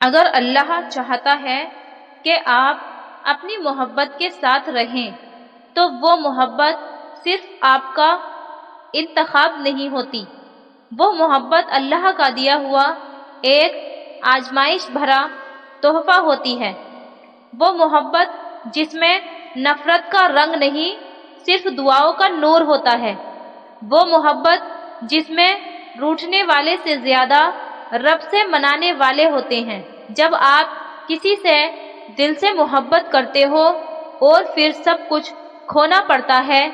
اگر اللہ چاہتا ہے کہ آپ اپنی محبت کے ساتھ رہیں تو وہ محبت صرف آپ کا انتخاب نہیں ہوتی، وہ محبت اللہ کا دیا ہوا ایک آزمائش بھرا تحفہ ہوتی ہے۔ وہ محبت جس میں نفرت کا رنگ نہیں، صرف دعاؤں کا نور ہوتا ہے۔ وہ محبت جس میں روٹھنے والے سے زیادہ رب سے منانے والے ہوتے ہیں۔ جب آپ کسی سے دل سے محبت کرتے ہو اور پھر سب کچھ کھونا پڑتا ہے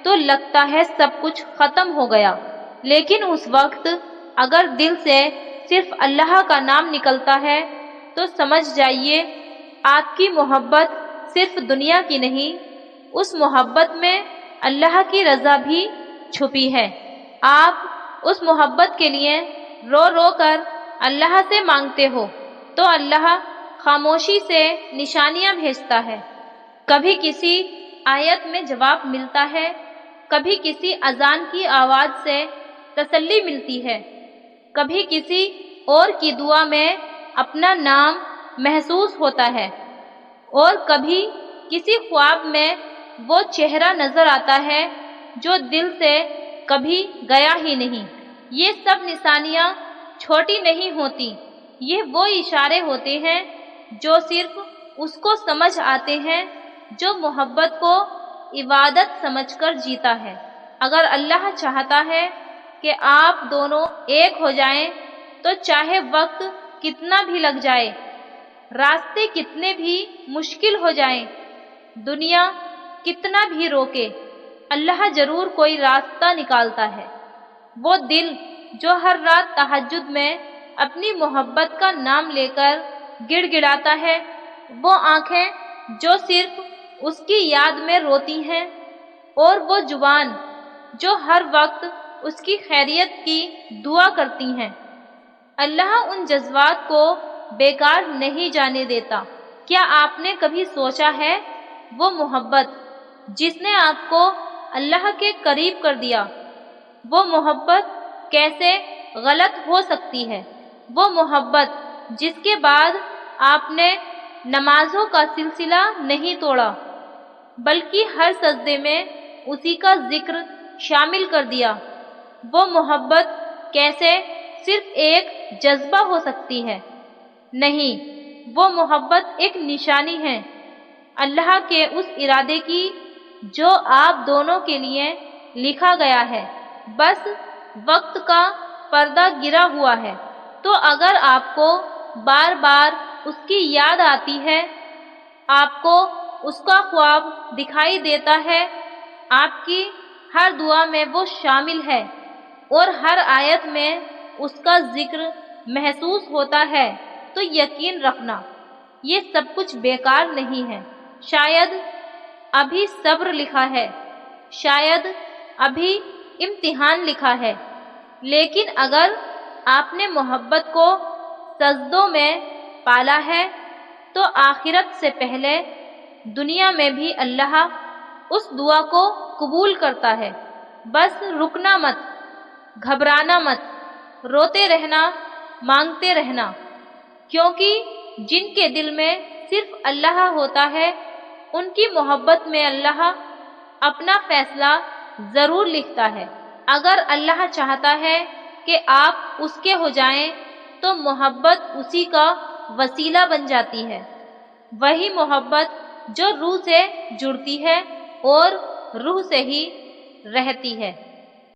تو لگتا ہے سب کچھ ختم ہو گیا، لیکن اس وقت اگر دل سے صرف اللہ کا نام نکلتا ہے تو سمجھ جائیے آپ کی محبت صرف دنیا کی نہیں، اس محبت میں اللہ کی رضا بھی چھپی ہے۔ آپ اس محبت کے لیے رو رو کر اللہ سے مانگتے ہو تو اللہ خاموشی سے نشانیاں بھیجتا ہے۔ کبھی کسی آیت میں جواب ملتا ہے، کبھی کسی اذان کی آواز سے تسلی ملتی ہے، کبھی کسی اور کی دعا میں اپنا نام محسوس ہوتا ہے، اور کبھی کسی خواب میں وہ چہرہ نظر آتا ہے جو دل سے کبھی گیا ہی نہیں۔ یہ سب نشانیاں چھوٹی نہیں ہوتی، یہ وہ اشارے ہوتے ہیں جو صرف اس کو سمجھ آتے ہیں جو محبت کو عبادت سمجھ کر جیتا ہے۔ اگر اللہ چاہتا ہے کہ آپ دونوں ایک ہو جائیں تو چاہے وقت کتنا بھی لگ جائے، راستے کتنے بھی مشکل ہو جائیں، دنیا کتنا بھی روکے، اللہ ضرور کوئی راستہ نکالتا ہے۔ وہ دل جو ہر رات تہجد میں اپنی محبت کا نام لے کر گڑ گڑاتا ہے، وہ آنکھیں جو صرف اس کی یاد میں روتی ہیں، اور وہ زبان جو ہر وقت اس کی خیریت کی دعا کرتی ہیں، اللہ ان جذبات کو بیکار نہیں جانے دیتا۔ کیا آپ نے کبھی سوچا ہے وہ محبت جس نے آپ کو اللہ کے قریب کر دیا، وہ محبت کیسے غلط ہو سکتی ہے؟ وہ محبت جس کے بعد آپ نے نمازوں کا سلسلہ نہیں توڑا بلکہ ہر سجدے میں اسی کا ذکر شامل کر دیا، وہ محبت کیسے صرف ایک جذبہ ہو سکتی ہے؟ نہیں، وہ محبت ایک نشانی ہے اللہ کے اس ارادے کی جو آپ دونوں کے لیے لکھا گیا ہے، بس وقت کا پردہ گرا ہوا ہے۔ تو اگر آپ کو بار بار اس کی یاد آتی ہے، آپ کو اس کا خواب دکھائی دیتا ہے، آپ کی ہر دعا میں وہ شامل ہے اور ہر آیت میں اس کا ذکر محسوس ہوتا ہے، تو یقین رکھنا یہ سب کچھ بیکار نہیں ہے۔ شاید ابھی صبر لکھا ہے، شاید ابھی امتحان لکھا ہے، لیکن اگر آپ نے محبت کو سجدوں میں پالا ہے تو آخرت سے پہلے دنیا میں بھی اللہ اس دعا کو قبول کرتا ہے۔ بس رکنا مت، گھبرانا مت، روتے رہنا، مانگتے رہنا، کیونکہ جن کے دل میں صرف اللہ ہوتا ہے ان کی محبت میں اللہ اپنا فیصلہ ضرور لکھتا ہے۔ اگر اللہ چاہتا ہے کہ آپ اس کے ہو جائیں تو محبت اسی کا وسیلہ بن جاتی ہے، وہی محبت جو روح سے جڑتی ہے اور روح سے ہی رہتی ہے۔